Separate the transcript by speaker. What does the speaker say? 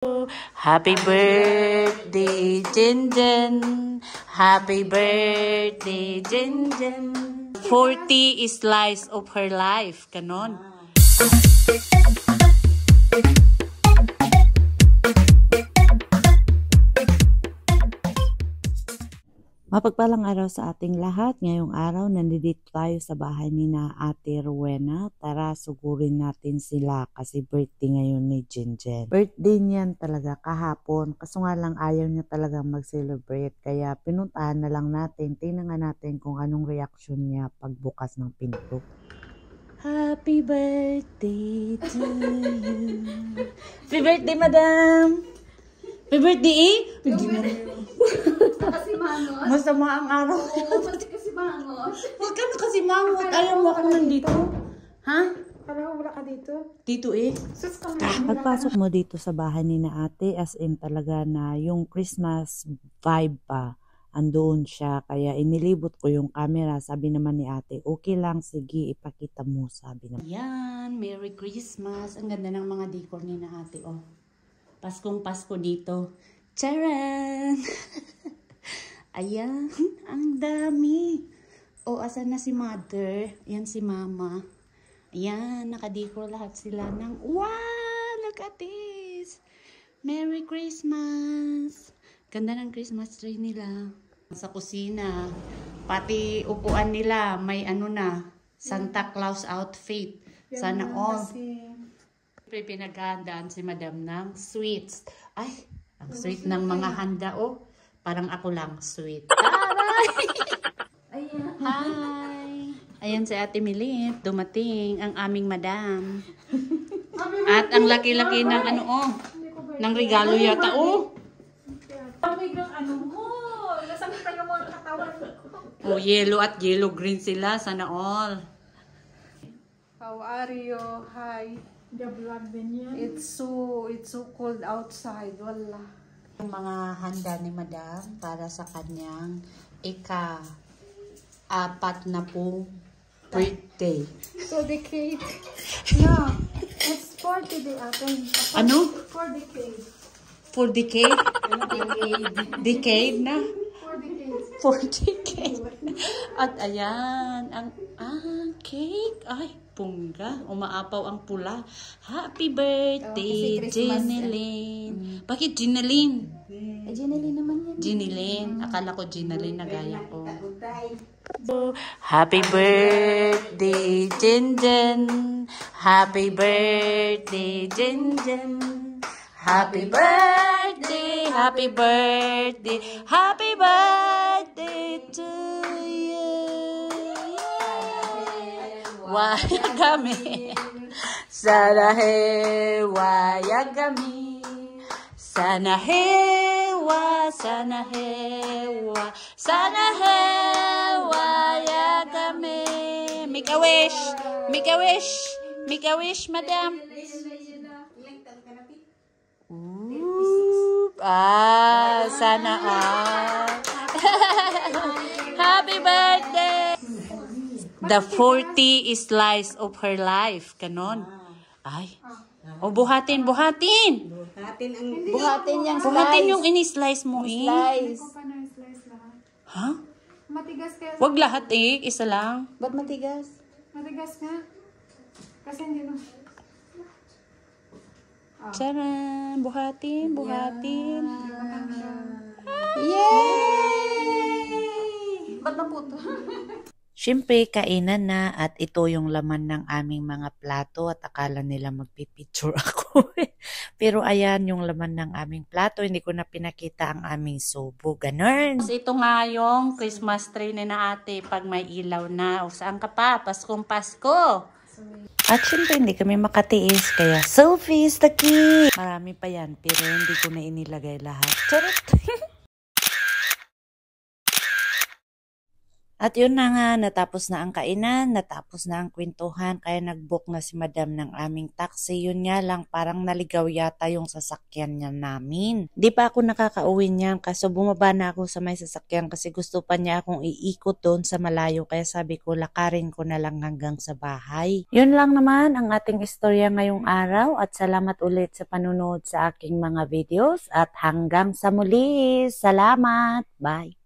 Speaker 1: Happy birthday, Jinjin. Happy birthday, Jinjin. 40 slice of her life. Ganon.
Speaker 2: Mapagpalang araw sa ating lahat. Ngayong araw, nandito tayo sa bahay ni na Ate Rowena. Tara, sugurin natin sila kasi birthday ngayon ni Jinjen. Birthday niyan talaga kahapon. Kaso nga lang ayaw niya talagang mag-celebrate. Kaya pinuntahan na lang natin. Tingnan nga natin kung anong reaksyon niya pagbukas ng pinto. Happy birthday to you. Happy birthday, madam! Happy birthday, Hindi na
Speaker 3: Kasi mangot.
Speaker 2: masama ang araw.
Speaker 3: Oo, kasi mangot.
Speaker 2: Huwag ka na kasi mangot. Ayaw mo ako nandito. Ha?
Speaker 3: Parang wala ka dito.
Speaker 2: Dito eh.
Speaker 3: Sus ka
Speaker 2: Pagpasok mo dito sa bahay ni na ate, as in talaga na yung Christmas vibe pa. Andoon siya. Kaya inilibot ko yung camera. Sabi naman ni ate, okay lang, sige, ipakita mo. Sabi naman. Yan, Merry Christmas. Ang ganda ng mga decor ni na ate, oh. Paskong Pasko dito. Charan! Ayan, ang dami. O, asan na si mother? Ayan si mama. Ayan, nakadecor lahat sila ng, wow, look at this. Merry Christmas. Ganda ng Christmas tree nila. Sa kusina, pati upuan nila, may ano na, Santa Claus outfit. Sana all. Pinaghandaan si madam ng sweets. Ay, ang sweet ng mga handa, oh. Parang ako lang, sweet.
Speaker 3: Ayan.
Speaker 2: Hi! Ayan si Ate Milip, dumating ang aming madam. At ang laki-laki ng ano, oh. Ng regalo yata, oh.
Speaker 3: Sabi ng ano mo. Nasakit ka yung mga katawan ko.
Speaker 2: Oh, yellow at yellow green sila. Sana all.
Speaker 3: How are you? Hi. It's so cold outside. Wala.
Speaker 2: Yung mga handa ni madam para sa kanyang ika-4 na pong birthday.
Speaker 3: So the cake. Yeah. It's for the
Speaker 2: Ano?
Speaker 3: For the cake.
Speaker 2: For decade? Decade na?
Speaker 3: For the cake.
Speaker 2: 40K. At ayan, ang cake. Ay, pungga. Umaapaw ang pula. Happy birthday, Jeneline. Bakit Jeneline?
Speaker 3: Jeneline naman yan.
Speaker 2: Jeneline. Akala ko Jeneline na gaya ko. Happy birthday, Jinjen. Happy birthday, Jinjen. Happy birthday, happy birthday, happy birthday to you. Wayagami, sana wayagami, sana wayagami. Make a wish, make a wish, make a wish, madam. Sana Happy birthday! The 40 slice of her life. Ganon. Ay. O, buhatin. Buhatin yung in-slice mo eh.
Speaker 3: Slice. Slice lahat.
Speaker 2: Ha?
Speaker 3: Matigas kaya.
Speaker 2: Wag lahat eh. Isa lang.
Speaker 3: Ba't matigas? Matigas nga. Kasi hindi no.
Speaker 2: Charan. Buhatin. Yay!
Speaker 3: Ba't naputo?
Speaker 2: Siyempre, kainan na at ito yung laman ng aming mga plato at akala nila magpipicture ako. Pero ayan yung laman ng aming plato. Hindi ko na pinakita ang aming subo. Ganun. Ito nga yung Christmas tree ni na ate pag may ilaw na. O saan ka pa? Paskong Pasko. At syempre hindi kami makatiis. Kaya selfie is the key. Marami pa yan pero hindi ko na inilagay lahat. Charot! At yun na nga, natapos na ang kainan, natapos na ang kwentuhan, kaya nag-book na si madam ng aming taxi. Yun nga lang, parang naligaw yata yung sasakyan niya namin. Di pa ako nakakauwi niyan, kaso bumaba na ako sa may sasakyan kasi gusto pa niya akong iikot doon sa malayo. Kaya sabi ko, lakarin ko na lang hanggang sa bahay. Yun lang naman ang ating istorya ngayong araw at salamat ulit sa panunood sa aking mga videos at hanggang sa muli. Salamat! Bye!